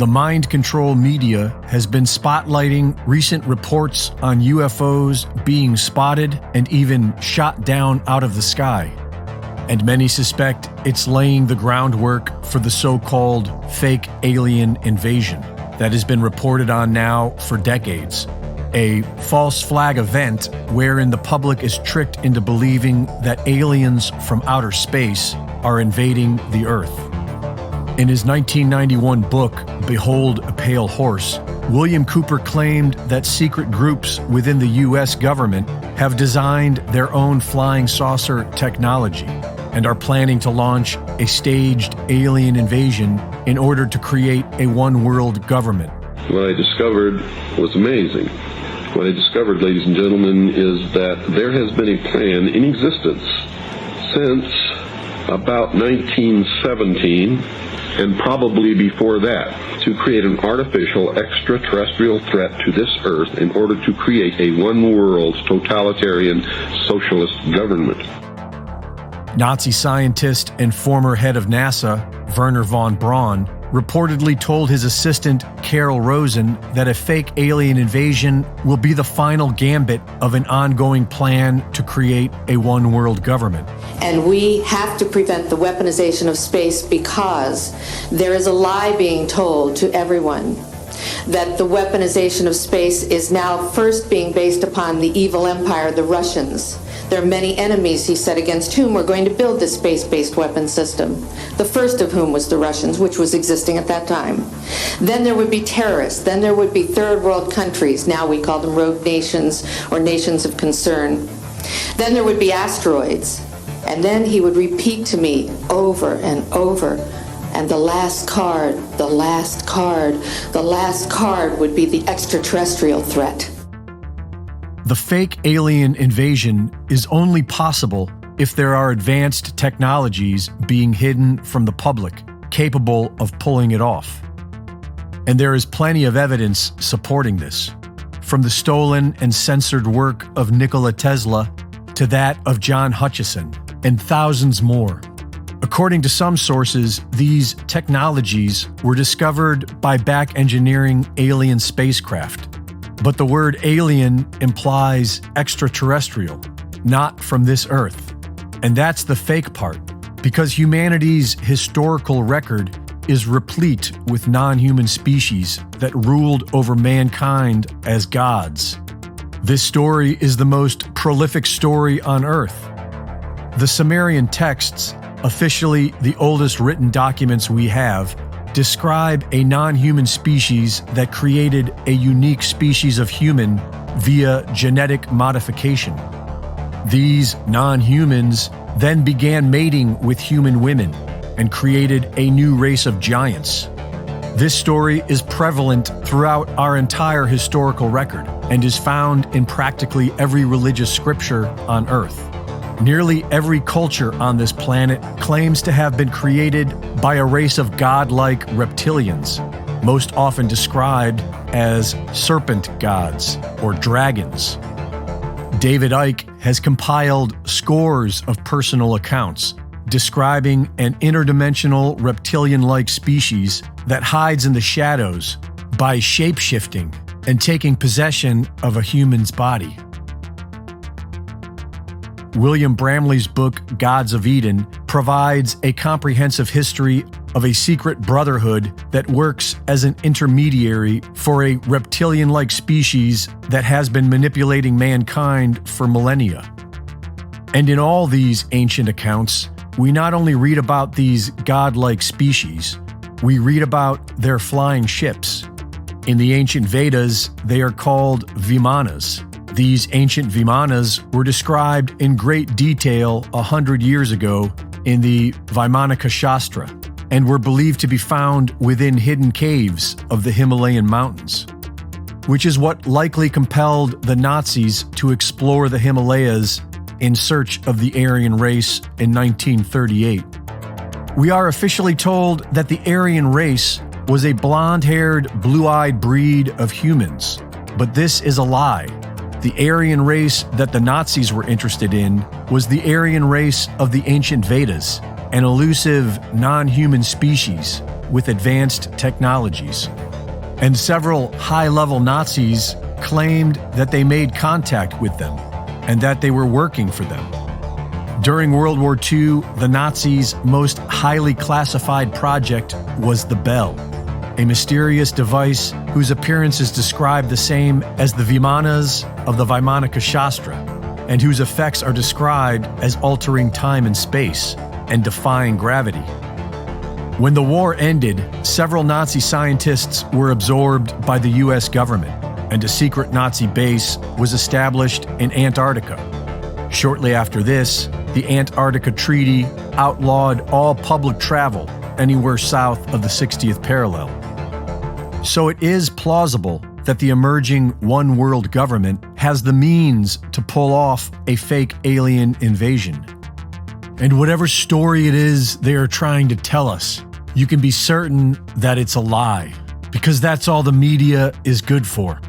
the mind control media has been spotlighting recent reports on UFOs being spotted and even shot down out of the sky. And many suspect it's laying the groundwork for the so-called fake alien invasion that has been reported on now for decades. A false flag event wherein the public is tricked into believing that aliens from outer space are invading the Earth. In his 1991 book, Behold a Pale Horse, William Cooper claimed that secret groups within the U.S. government have designed their own flying saucer technology and are planning to launch a staged alien invasion in order to create a one-world government. What I discovered was amazing. What I discovered, ladies and gentlemen, is that there has been a plan in existence since about 1917, and probably before that, to create an artificial extraterrestrial threat to this Earth in order to create a one-world totalitarian socialist government. Nazi scientist and former head of NASA, Wernher von Braun, reportedly told his assistant, Carol Rosen, that a fake alien invasion will be the final gambit of an ongoing plan to create a one-world government. And we have to prevent the weaponization of space because there is a lie being told to everyone that the weaponization of space is now first being based upon the evil empire, the Russians. There are many enemies, he said, against whom we're going to build this space-based weapon system. The first of whom was the Russians, which was existing at that time. Then there would be terrorists. Then there would be third world countries. Now we call them rogue nations or nations of concern. Then there would be asteroids. And then he would repeat to me over and over, and the last card, the last card, the last card would be the extraterrestrial threat. The fake alien invasion is only possible if there are advanced technologies being hidden from the public, capable of pulling it off. And there is plenty of evidence supporting this, from the stolen and censored work of Nikola Tesla to that of John Hutchison, and thousands more. According to some sources, these technologies were discovered by back engineering alien spacecraft. But the word alien implies extraterrestrial, not from this Earth. And that's the fake part, because humanity's historical record is replete with non-human species that ruled over mankind as gods. This story is the most prolific story on Earth. The Sumerian texts, officially the oldest written documents we have, describe a non-human species that created a unique species of human via genetic modification. These non-humans then began mating with human women and created a new race of giants. This story is prevalent throughout our entire historical record and is found in practically every religious scripture on Earth. Nearly every culture on this planet claims to have been created by a race of godlike reptilians, most often described as serpent gods or dragons. David Icke has compiled scores of personal accounts describing an interdimensional reptilian-like species that hides in the shadows by shape-shifting and taking possession of a human's body. William Bramley's book, Gods of Eden, provides a comprehensive history of a secret brotherhood that works as an intermediary for a reptilian-like species that has been manipulating mankind for millennia. And in all these ancient accounts, we not only read about these godlike species, we read about their flying ships. In the ancient Vedas, they are called Vimanas. These ancient Vimanas were described in great detail 100 years ago in the Vaimanika Shastra and were believed to be found within hidden caves of the Himalayan mountains, which is what likely compelled the Nazis to explore the Himalayas in search of the Aryan race in 1938. We are officially told that the Aryan race was a blonde-haired, blue-eyed breed of humans, but this is a lie. The Aryan race that the Nazis were interested in was the Aryan race of the ancient Vedas, an elusive, non-human species with advanced technologies. And several high-level Nazis claimed that they made contact with them and that they were working for them. During World War II, the Nazis' most highly classified project was the Bell, a mysterious device whose appearance is described the same as the Vimanas of the Vaimanika Shastra, and whose effects are described as altering time and space and defying gravity. When the war ended, several Nazi scientists were absorbed by the US government, and a secret Nazi base was established in Antarctica. Shortly after this, the Antarctica Treaty outlawed all public travel anywhere south of the 60th parallel. So it is plausible that the emerging one world government has the means to pull off a fake alien invasion. And whatever story it is they are trying to tell us, you can be certain that it's a lie, because that's all the media is good for.